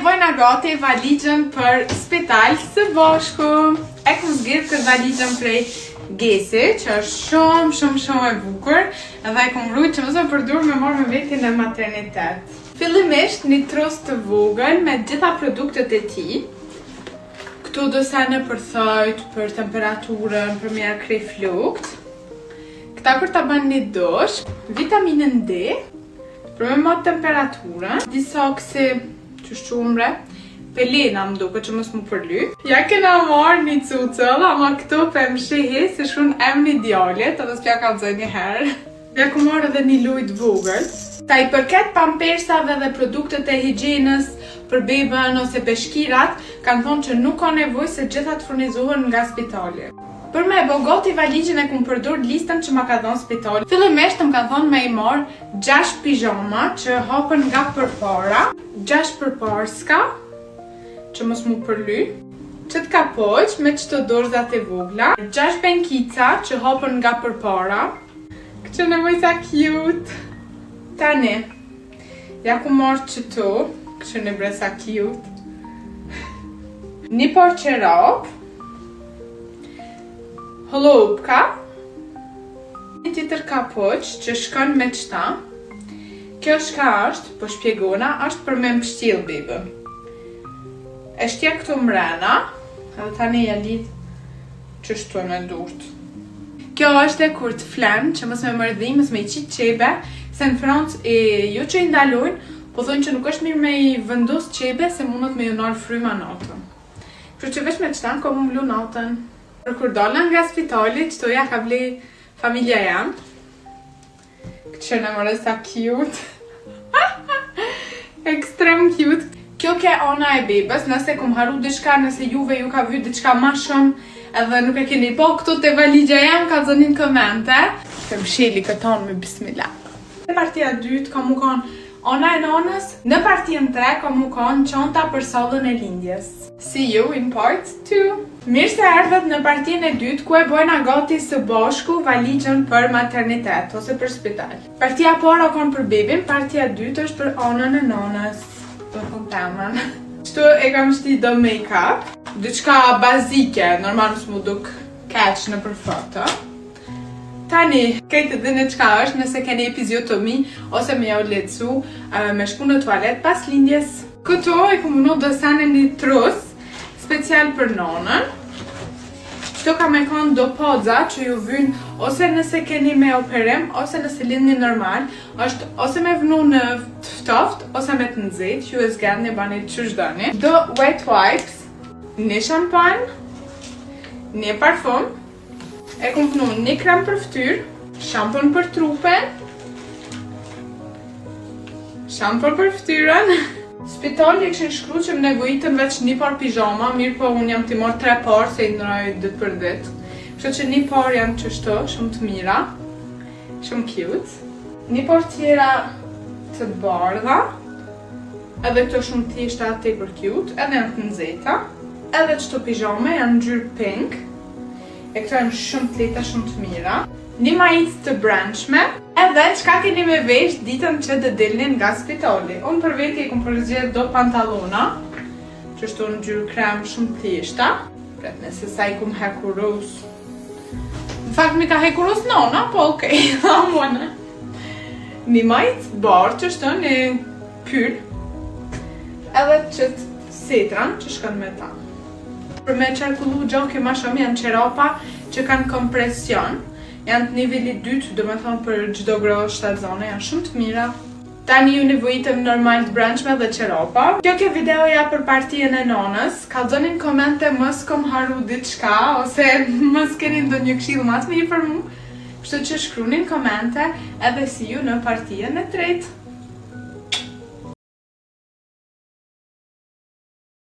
vojna gati valigjën për spital së bashku. E kom zgjedhur këtë valigjën prej Gesi, që është shumë e bukur, edhe e kom rujt që mos e përdur me marrë me veti në maternitet. Fillimisht një trus të vogël me gjitha produktet e tij. Këtu do sene për thojt, për temperaturën, për mjerë krej flukt. Këta për ta bën një dush, vitaminën D, për me mod temperaturën, disa kësi qëshqumre, pelena më duke që mos mu përly. Ja kena marrë një cucëll, ama këto për më shehi se shun emni djallit, edhe s'pja ka dzë një herë. Ja ku marrë edhe një lujt vogël. Ta i përket pampersave dhe produktet e higjienës për bebën ose peshkirat, kanë thonë që nuk ka nevojë se gjithat furnizohen nga spitali. Për me bo gati valigjën e kum përdur listën që ma ka dhënë spitali. Fillimisht më ka thonë me i marrë 6 pijama që hapen nga përpara, 6 përparska, që mos mu përly, qëtë kapoq me qëto dorzat e vogla, 6 benkica që hapen nga përpara, këtë nevoj sa cute. Tani, ja ku marrë qëto, këtë në bre sa cute. Një par qerap, holopka, një tjetër kapoq që shkon me qëta. Kjo shka është, po shpjegona, është për me mështil bebe. E shtja këtu mrena, edhe tani ja lidh qështu me durt. Kjo është e kur të flen, që mos me mërdhi, mos me i qitë qebe, se në Francë jo që i ndalojnë, po thonë që nuk është mirë me i vendos qebe, se mundot me ju nalë fryma natën. Kështu që veç me qëtan, ko mu mlu natën. Për kur dollën nga spitali, qëto ja ka vli familja jam. Këtë që në mërë sa cute. Ekstrem cute. Kjo ke ana e bebës, nëse kum haru diçka, nëse juve ju ka vy diçka ma shumë, edhe nuk e keni po këtu te valigja jam, ka zonin komente. Kem sheli këton me bismillah. Në partia 2 ka mu konë ana e nanës, në partien 3 ka mu konë qanta për sallën e lindjes. See you in part 2. Mirë se erdhët në partien e 2 ku e bojna gati së bashku valigjën për maternitet ose për spital. Partia para konë për bebin, partia 2 është për anën e nanës. Për kontemen. Qëtu e kam shti do make-up, diçka bazike, normal nësë mu duk keq në për foto. Tani, kejtë dhe në qka është nëse keni epiziotomi ose me jau lecu me shku në toalet pas lindjes. Këto e kumunu do sene një trus special për nonën. Qëto ka me konë do podza që ju vynë ose nëse keni me operim ose nëse lindni normal, është ose me vënu në ftoft ose me të nëzit, ju e zgedhni e bani që shdoni. Do wet wipes, një shampan, një parfum, e kum vënu një krem për ftyrë, shampon për trupen, shampon për ftyrën. Spitali e këshin shkru që më nevojitën veç një par pijama, mirë po unë jam t'i marrë 3 par se i ndëroj dit për dit. Kështu që një par janë qështu, shumë të mira, shumë cute. Një par tjera të bardha, edhe këto shumë thjeshta te për cute, edhe janë të nëzeta. Edhe qëto pijame janë ngjyrë pink, e këto janë shumë të lehta, shumë të mira. Një majic të brendshme, edhe qka keni me vesh ditën që dhe dilnin nga spitali. Unë për veti e kom përzgjedh do pantalona, që shtu në ngjyrë krem shumë thjeshta. Pret nëse sa i kum hekurus. Në fakt mi ka hekurus nona, po okej, amone. Një majic bardh që shtu një pyll, edhe qëtë setran që shkën me ta. Për me qarkullu gjoki ma shumë janë qerapa që kanë kompresion. Janë të nivelli 2, do me thonë për gjdo grë shtatzone, janë shumë të mira. Tani ju nevojitëm normal të brendshme dhe qeropa. Kjo ke videoja për partien e nonës. Kallzonin komente mos kom haru diçka, ose mos keni ndonjë këshill mas mirë për mu. Kështu që shkrunin komente edhe si ju në partien e 3.